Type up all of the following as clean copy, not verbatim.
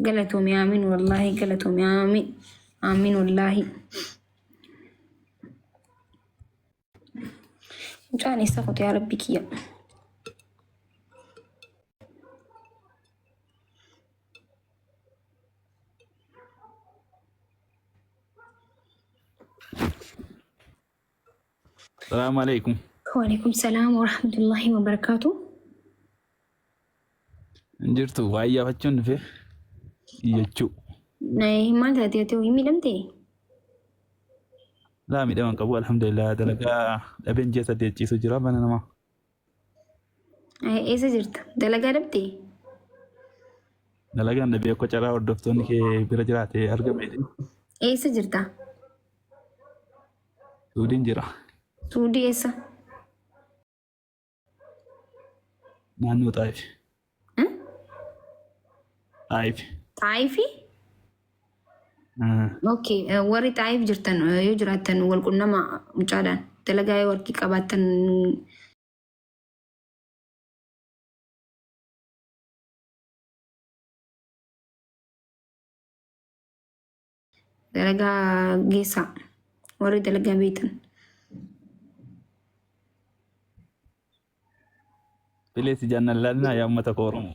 قالتهم يا آمين والله قالتهم يا آمين آمين والله جاني سخط يا ربي كيا السلام عليكم. وعليكم السلام ورحمة الله وبركاته. انجرتو وايا فچون في يچو ناي ما تاتي توي ميدمتي لا ميدمان قبو الحمد لله دلقا ابن جيسا ديچي سجرا بنا نما اي ايسا جرت دلقا دبتي دلقا نبي کو چرا ودفتون کے برجراتي ارغميدي ايسا جرتا سودين جرا سودي ايسا نانو طايف طايف طايفي اوكي وري طايف جرتن يجراتن والقنما مجادان دلقا وركي قباتن دلقا جيسا وري دلقا بيتن بليس جانا لنا يا امتا كورم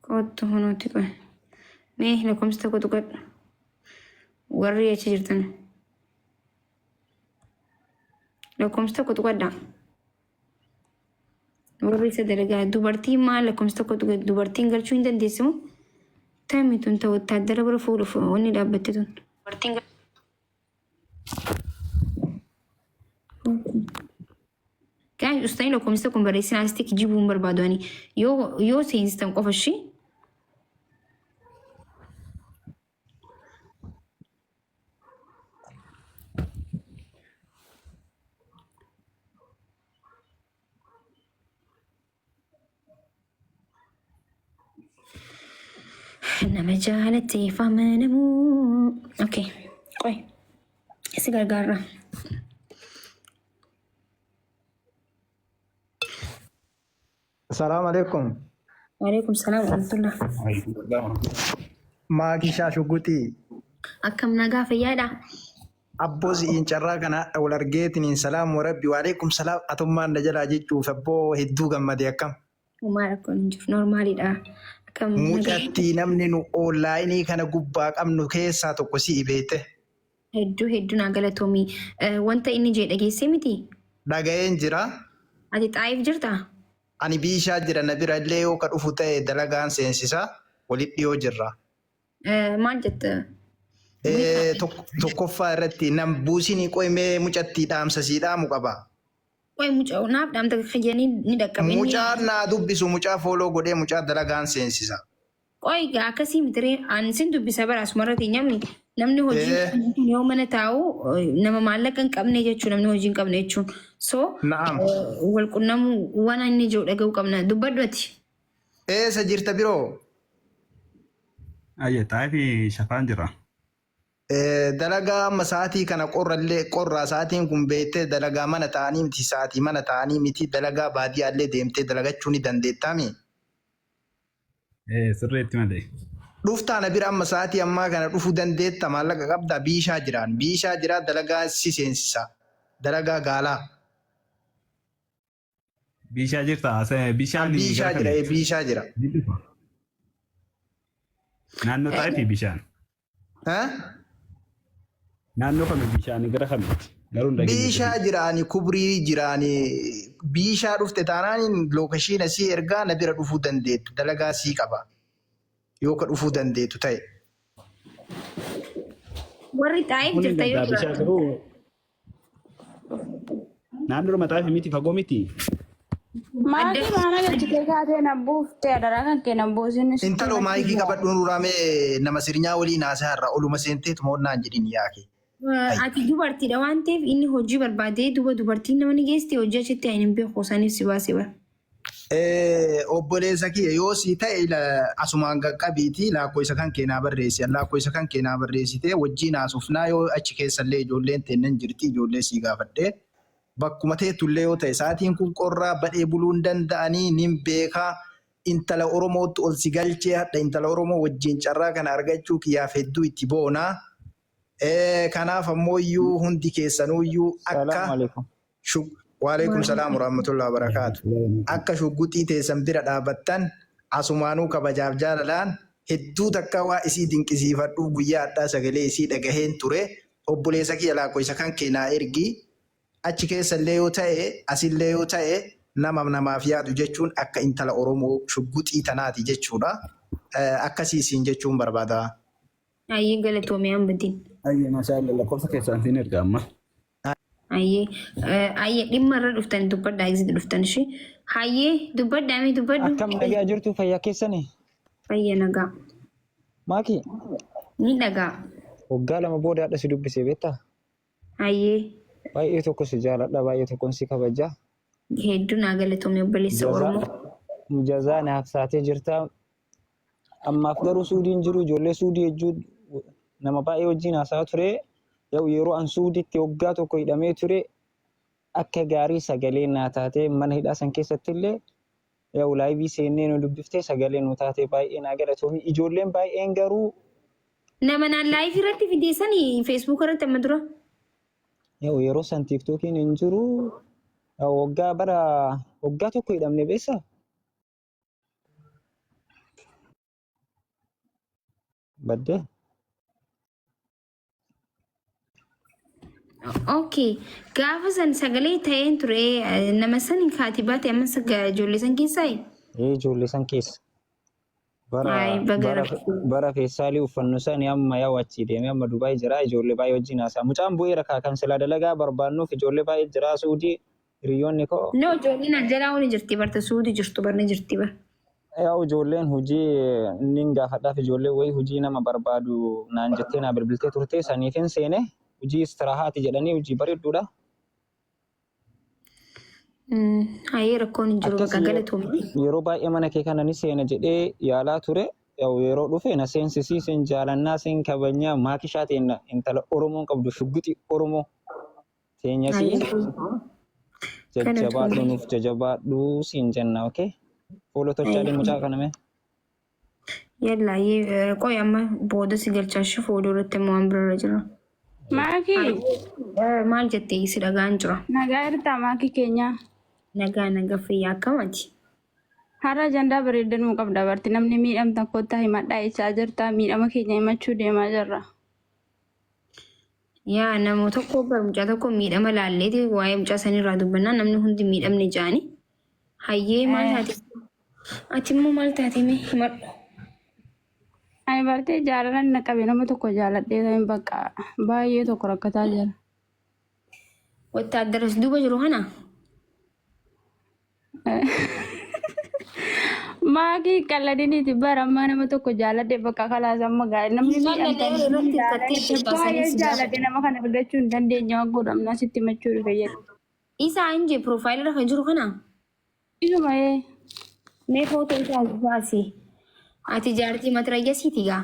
كنت هنا تقول ميه لكم ستكو تقول وري جرتن لكم ستكو تقول دا وري سدلقا دوبرتي ما لكم ستكو تقول دوبرتين قال شو عندن ديسمو تامتون تو تادر برفولو فوني دابتتون دوبرتين كان أستاذ لكم استكم بريسين عايزتك تجيبون بربادواني يو سينستم قف الشيء إن مجالتي فمنمو أوكي طيب سيجار قارة السلام عليكم. وعليكم السلام ورحمة الله. ما كيشا شوقتي. أكم نجا في يدا. أبوز إن شراكنا أول رجيتني سلام وربي وعليكم سلام أتوما نجلا جيتو فبو هدوغا مدي أكم. وما أكون جف نورمالي دا. أكم نجا. مجتي نمني نو أونلايني كنا جباك أم نكيسا تقصي بيته. هدو ناقلة تومي وانت إني جيت أجي سمتي. دعين جرا. أدي تعيف جرتا. Ani bishaa jira na bira illee yoo ka dhufu ta'e dalagaan seensisaa walitti dhiyoo jirra. Maal jetta? Tokkoffaa irratti nam buusinii qoymee mucattii dhaamsa sii dhaamu qaba. Qoy mucaa naaf dhaamta kayyanii ni dhaqqabee. Mucaa naa dubbisu mucaa fooloo godhee mucaa dalagaan seensisa. Qoy akkasii mitiree ansin dubbisa baraas marratti nyamni namni hojii yoo mana taa'u nama maallaqa hin qabne jechuun namni hojii hin qabne jechuun so wal qunnamu waan inni jiru dhaga'uu qabna dubbadhu ati. Eessa jirta biroo? Ayya Xaayifi shafaan jira. Dalagaa amma sa'aatii kana qorraa sa'aatiin kun beektee dalagaa mana ta'anii miti sa'aatii mana ta'anii miti dalagaa baadiyyaallee deemtee dalagachuu ni dandeettaami. Sirreetti malee. Dhuftaana bira amma sa'aatii ammaa kana dhufuu dandeetta maallaqa qabda bishaa jiraan bishaa jira dalagaa si seensisa dalagaa gaalaa. Bishaa jirta bishaan bishaa jira bishaa jira. Naannoo Xaayifi bishaan. Naannoo kami bishaan gara kamitti? Bishaa jiraani kubrii jiraani bishaa dhufte taanaan lookashiina si ergaa na bira dhufuu dandeettu dalagaa sii qaba. Yoo ka dhufuu dandeettu ta'e. Warri Xaayif jirta yoo jiraatu. Naannoo Xaayifi miti fagoo miti. Maati mana gajjitee kaatee nabbuuf ta'e daraakan kee nabbuusin. Intaloo maayikii qabadhuun uraamee nama sirnyaa waliin haasaa irraa oluma seenteetu moonnaan jedhin yaake. Ati dubartiidha waan ta'eef inni hojii barbaadee dubartiin namni geessti hojii achitti hin beeku isaaniif si baasee bara. Obboleessa kiyya yoo si ta'e asumaan qaqqabiiti laakkoo isa kan keenyaa barreessi laakkoo isa kan keenyaa barreessitee wajjin haasofnaa yoo achi keessallee ijoolleen teennan jirti ijoollee sii gaafadhee bakkuma teettullee yoo ta'e sa'aatiin kun qorraa badhee buluu hin danda'anii nin beekaa intala Oromootti ol si galchee hadha intala Oromoo wajjin carraa kana argachuu kiyyaaf hedduu itti boonaa. Kanaaf ammoo iyyuu hundi keessanuyyuu akka waalaikum salaam warahmatullahi wabarakatuh. Akka shugguxii teessan bira dhaabattan asumaanuu kabajaaf jaalalaan hedduu takka waa isii dinqisiifadhu guyyaa addaa sagalee isii dhagaheen ture. Obboleessa kiyya laakoo isa kan keenaa ergi achi keessallee yoo ta'e asillee yoo ta'e namaaf yaadu jechuun akka intala Oromoo shugguxii tanaati jechuudha. Akkasiisiin jechuun barbaada. Ayyee galatoomee hambatiin. Ayyee maashaallah lakkoofsa keessaan siin erga amma. Ayyee dhimma irra dhuftan dubbadhaa eegziti dhuftan ishee. Hayyee dubbadhaa mee dubbadhu. Akkam nagaa jirtu fayyaa keessanii? Fayya nagaa. Maaki? Ni nagaa. Waggaa lama booda hadha si dubbisee beektaa? Hayyee. Baay'ee tokko si jaaladha baay'ee tokkoon si kabajaa. Hedduu naa galatoomee obboleessa Oromoo. Mujazaa naaf saatee jirta. Ammaaf garuu suudiin jiru ijoollee suudii jechuun nama baay'ee wajjin haasaa ture. Yeroo an suudiitti waggaa tokko hidhamee ture akka gaarii sagalee naa taatee mana hidhaa san keessatti illee laayivii seennee nu dubbiftee sagalee nu taatee baay'ee naa galatoomii. Ijoolleen baay'een garuu nama naan laayivii irratti fideessanii feesbuuk irratti amma dura. Yeroo san tiiktookiin hin jiru waggaa tokko hidhamne beessa. Baddee. Okay. Gaafa san sagalee ta'een ture nama san kaatibaa ta'e ammas ijoollee san keessaa? Ijoollee san keessa. Bara feessaalii uffannoo sanii amma yaa'u achii deemee amma Dubaay jira ijoollee baay'ee wajjin haasaa. Mucaan bu'eera kan silaa dalagaa barbaannuuf ijoollee baay'ee jira suudii hiriyoonni koo. No ijoolleen ajjalaa hojii jirti barta suudii jirtu barni jirti bar. Yaa'u ijoolleen hojii inni gaafadhaaf ijoollee wayii hojii nama barbaadu naan jettee naa bilbiltee turte saniifin seene hojii istiraahaati jedhanii hojii bareedduudha. Hayyee rakkoon hin jiru bakka galatoomii. Yeroo baay'ee mana kee kana ni seena jedhee yaalaa ture. Yeroo dhufe na seensisiisin jaalannaa seen kabajnaa maakishaa teenna intala Oromoon qabdu shugguxii Oromoo teenyasii jajjabaadhu nuuf jajjabaadhu siin jenna okay. Fuula tolchaalee mucaa kaname. Yallaa qoy amma booda si galchaashii fuula irratti immoo waan bira jira. Maaki. Maal jettee si dhagaan jira? Nagaa irtaa maaki keenya. Nagaa fayyaa akkamitti? Har'a jandaa bareedanuu qabda barti namni miidhamtan kottaa himadhaa isaa jirta miidhama keenya himachuu deemaa jirra. Yaa nama tokko mucaa tokko miidhama laalleeti waa'ee mucaa sanirraa dubbannaa namni hundi miidhamne jaani. Hayyee maal taate? Ati immoo maal taate mee himadhu? Ani bartee jaalalan na qabe nama tokko jaaladhee ta'in bakka baay'ee tokko rakkataa jira. Wattaaddaras duuba jiru kana? Maaki qalladiniiti barammaa nama tokko jaaladhee bakka kalaas amma gaarii namni baay'ee jaaladhee nama kana argachuu hin dandeenye waan godhamnaa sitti himachuu fayyadu. Isaa hin jee piroofaayilii kan jiru kana? Isuma mee footoo isaa baasi. Ati jaartii matrayyasiiti gaa?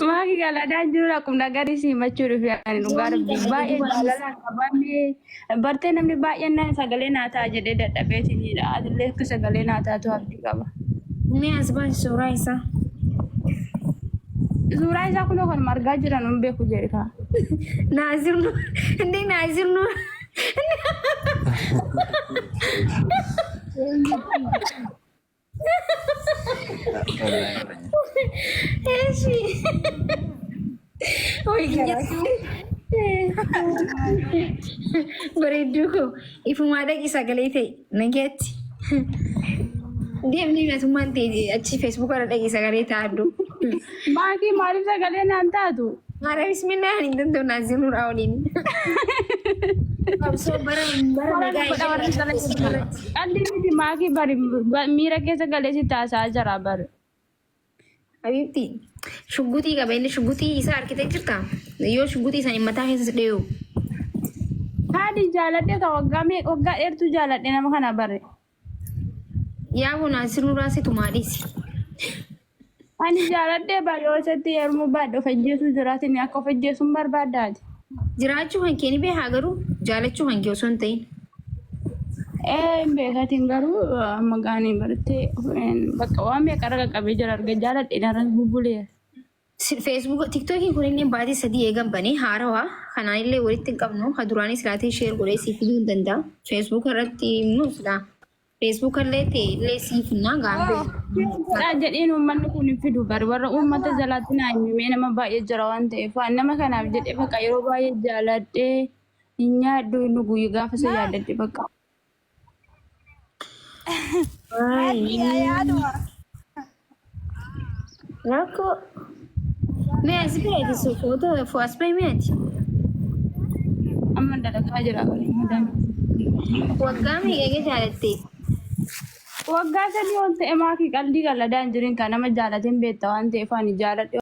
Maaki galadaan jiru akkuma gaarii si himachuu dhufe ani dhugaa dubbii baay'ee jaalalaan qabamee bartee namni baay'een sagalee naa ta'a jedhee dadhabeetiniidha. Atillee akka sagalee naa taatu abdii qaba. Mee as baasi suuraa isaa? Suuraa isaa kunoo kan margaa jiran hin beeku jedha. Naazirnu indee naazirnu. Bareedduu koo ifumaa dhaqi sagalee ta'e nageetti. Deemni natummaan ta'e achi feesbuuk irra dhaqi sagalee taa'addu. Maaki maaliif sagalee naan taatu? Mara bismillah hin danda'u naazirnuudha waliin. Addii maaki bari miira keessa galee si taasaa jira bari. Habibti shugguxii qaba inni shugguxii isaa harkitee jirta yoo shugguxii isaanii mataa keessa dhiyeeu. Haadhi jaaladhee ka waggaa dheertuu jaaladhee nama kana bare. Yaa kun asirru raasitu maadhiisi. Ani jaaladhee baay'oosatti yeroo baadhu fajjeessu jiraatin akka fajjeessuun barbaadaati. Jiraachuu kan keenya beekaa garuu jaalachuu kan kee osoo hin ta'in. beekatiin garuu magaanii bartee bakka waan meeqa raga qabee jira arga jaaladhe narras bubbuleera. Facebook, TikTokiin kun illee baatii 3 eegan banee haarawaa kanaan illee walitti hin qabnu. Ha duraanis laatii sheer godhee siif fiduu hin danda'a. Facebook irratti immoo silaa Facebook illee ta'e illee siif hinnaa gaambee. Jedheen uummanni kun hin fidu bari warra uummata jalaatti naa himee nama baay'ee jira waan ta'eef nama kanaaf jedhee bakka yeroo baay'ee jaaladhee hin nyaaddu hin dhugu gaafa isa yaadadhe bakka. Rakko mee as bireeti so foto fo as bay meeti Amma dalagaa jira madam. waggaa meeqa jaalatte Waggaa sadii ol ta'e maakii qalbii qal'adaan jirin kan nama jaalateen beektaa waan ta'eef ani jaaladhe.